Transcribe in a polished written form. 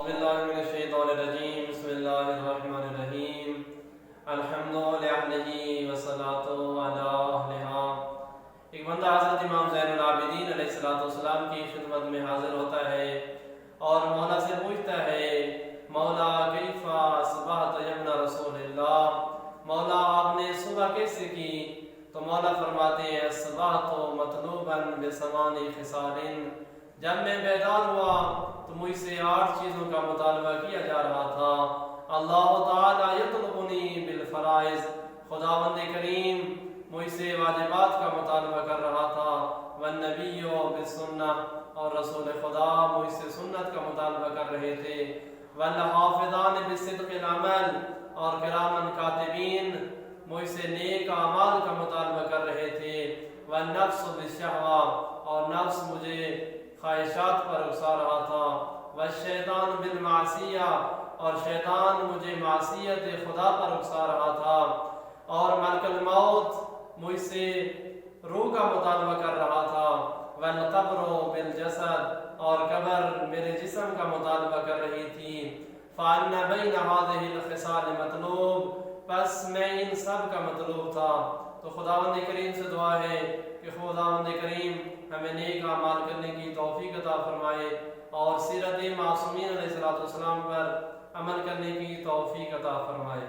باللہ من الشیطان الرجیم بسم اللہ الرحمن الرحیم الحمد للہ والصلاۃ علی اہلہا۔ ایک بندہ حضرت امام زین العابدین علیہ السلام کی خدمت میں حاضر ہوتا ہے اور مولا سے پوچھتا ہے، مولا کیف اصبحت یا ابن رسول اللہ، مولا آپ نے صبح کیسے کی؟ تو مولا فرماتے ہیں، اصبحت مطلوبا بثمان خصال، جب میں بیدار ہوا تو مجھ سے 8 چیزوں کا مطالبہ کیا جا رہا تھا۔ اللہ تعالی یطلبنی بالفرائض، خداوند کریم مجھ سے واجبات کا مطالبہ کر رہا تھا، والنبی بالسنہ، اور رسول خدا مجھ سے سنت کا مطالبہ کر رہے تھے، والحافظان بصدق العمل، اور کرامن کاتبین مجھ سے نیک اعمال کا مطالبہ کر رہے تھے، والنفس بالشہوہ، اور نفس مجھے خواہشات پر اکسا رہا تھا، والشیطان بالمعصیہ، اور شیطان مجھے معصیت خدا پر اکسا رہا تھا، اور ملک الموت مجھ سے روح کا مطالبہ کر رہا تھا، والقبر بالجسد، اور قبر میرے جسم کا مطالبہ کر رہی تھی، فَأَنَّ بَيْنَ هَذِهِ الْخِصَالِ مطلوب، پس میں ان سب کا مطلوب تھا۔ تو خداوند کریم سے دعا ہے کہ خداوند کریم ہمیں نیک اعمال کرنے کی توفیق عطا فرمائے اور سیرت معصومین علیہ السلام پر عمل کرنے کی توفیق عطا فرمائے۔